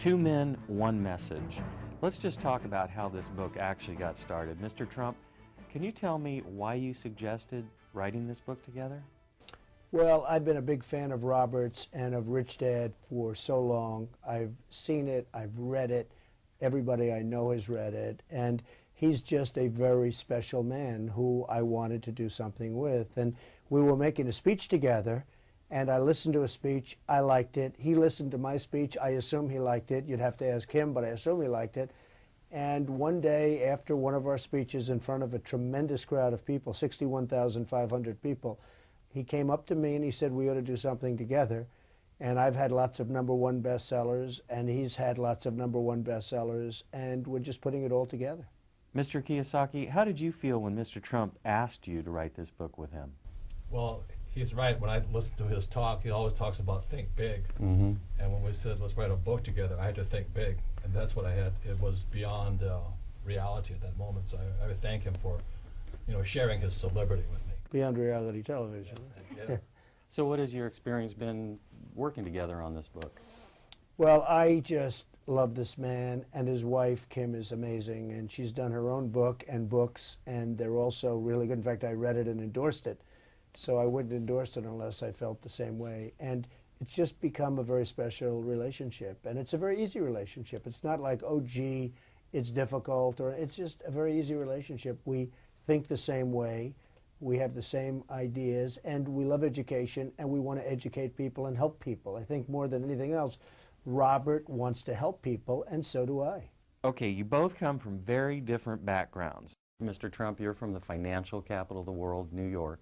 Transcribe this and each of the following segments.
Two Men, One Message. Let's just talk about how this book actually got started. Mr. Trump, can you tell me why you suggested writing this book together? Well, I've been a big fan of Robert's and of Rich Dad for so long. I've seen it, I've read it, everybody I know has read it, and he's just a very special man who I wanted to do something with. And we were making a speech together, and I listened to a speech, I liked it. He listened to my speech, I assume he liked it. You'd have to ask him, but I assume he liked it. And one day, after one of our speeches in front of a tremendous crowd of people, 61,500 people, he came up to me and he said, we ought to do something together. And I've had lots of #1 bestsellers, and he's had lots of #1 bestsellers, and we're just putting it all together. Mr. Kiyosaki, how did you feel when Mr. Trump asked you to write this book with him? Well, he's right. When I listen to his talk, he always talks about think big. And when we said, let's write a book together, I had to think big. And that's what I had. It was beyond reality at that moment. So I would thank him for, sharing his celebrity with me. Beyond reality television. Yeah. So what has your experience been working together on this book? Well, I just love this man, and his wife, Kim, is amazing, and she's done her own book and books, and they're also really good. In fact, I read it and endorsed it, so I wouldn't endorse it unless I felt the same way. And it's just become a very special relationship, and it's a very easy relationship. It's not like, oh, gee, it's difficult, or it's just a very easy relationship. We think the same way. We have the same ideas, and we love education, and we want to educate people and help people. I think more than anything else, Robert wants to help people, and so do I. Okay, you both come from very different backgrounds. Mr. Trump, you're from the financial capital of the world, New York.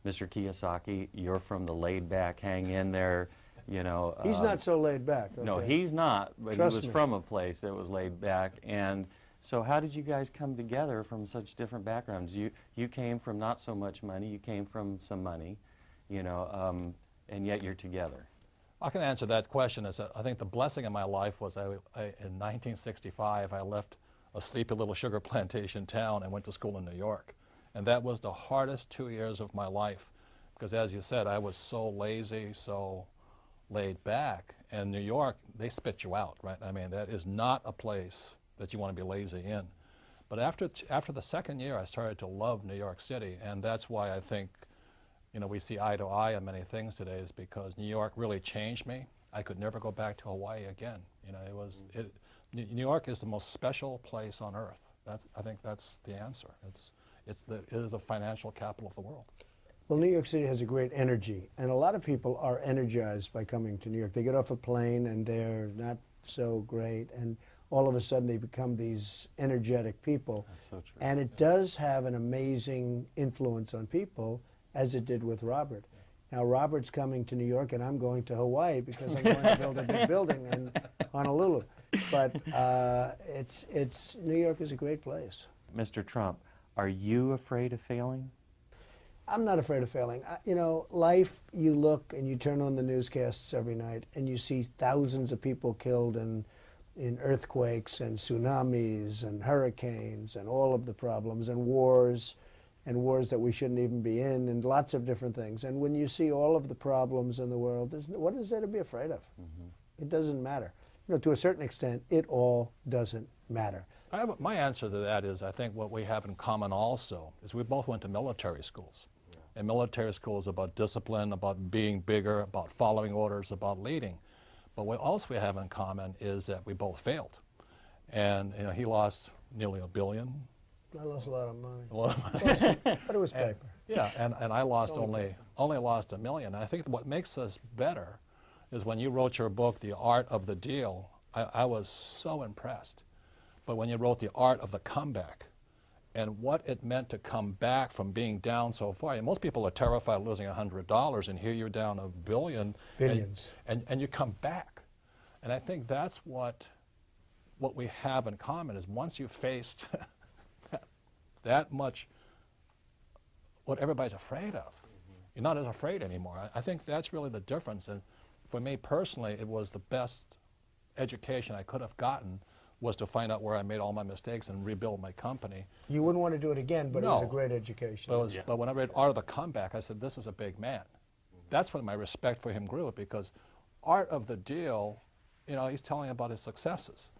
Mr. Kiyosaki, you're from the laid-back, hang in there, He's not so laid back. Okay? No, he's not, but Trust he was me. from a place that was laid back. And so how did you guys come together from such different backgrounds? You came from not so much money, you came from some money, and yet you're together. I can answer that question. I think the blessing in my life was in 1965, I left a sleepy little sugar plantation town and went to school in New York. And that was the hardest 2 years of my life, because as you said, I was so lazy, so laid back. And New York, they spit you out, right? I mean, that is not a place that you want to be lazy in. But after the second year, I started to love New York City, and that's why I think, we see eye to eye on many things today, is because New York really changed me. I could never go back to Hawaii again. New York is the most special place on earth. I think that's the answer. It is the financial capital of the world. Well, New York City has a great energy, and a lot of people are energized by coming to New York. They get off a plane and they're not so great, and all of a sudden they become these energetic people. That's so true. And it does have an amazing influence on people, as it did with Robert. Now, Robert's coming to New York, and I'm going to Hawaii because I'm going to build a big building in Honolulu. But New York is a great place. Mr. Trump, are you afraid of failing? I'm not afraid of failing. Life, you look and you turn on the newscasts every night and you see thousands of people killed in earthquakes and tsunamis and hurricanes and all of the problems and wars that we shouldn't even be in, and lots of different things. And when you see all of the problems in the world, what is there to be afraid of? It doesn't matter. To a certain extent, it all doesn't matter. My answer to that is, I think what we have in common also is we both went to military schools. And military school is about discipline, about being bigger, about following orders, about leading. But what else we have in common is that we both failed. And he lost nearly $1 billion. I lost a lot of money. A lot of money. But it was paper. And I lost only lost $1 million. And I think what makes us better is when you wrote your book, The Art of the Deal, I was so impressed. But when you wrote The Art of the Comeback, and what it meant to come back from being down so far. And most people are terrified of losing $100, and here you're down $1 billion. Billions. And you come back. And I think that's what we have in common, is once you've faced that much what everybody's afraid of, you're not as afraid anymore. I think that's really the difference. And for me personally, it was the best education I could have gotten, was to find out where I made all my mistakes and rebuild my company. You wouldn't want to do it again, but No. it was a great education. But when I read Art of the Comeback, I said, this is a big man. That's when my respect for him grew, because Art of the Deal you know, he's telling about his successes.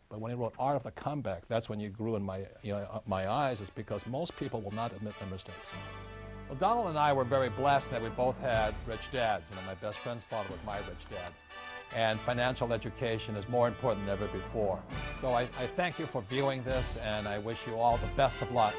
But when he wrote Art of the Comeback, that's when you grew in my, my eyes, is because most people will not admit their mistakes. Well, Donald and I were very blessed that we both had rich dads. You know, my best friend's father was my rich dad. And financial education is more important than ever before. So I thank you for viewing this, and I wish you all the best of luck.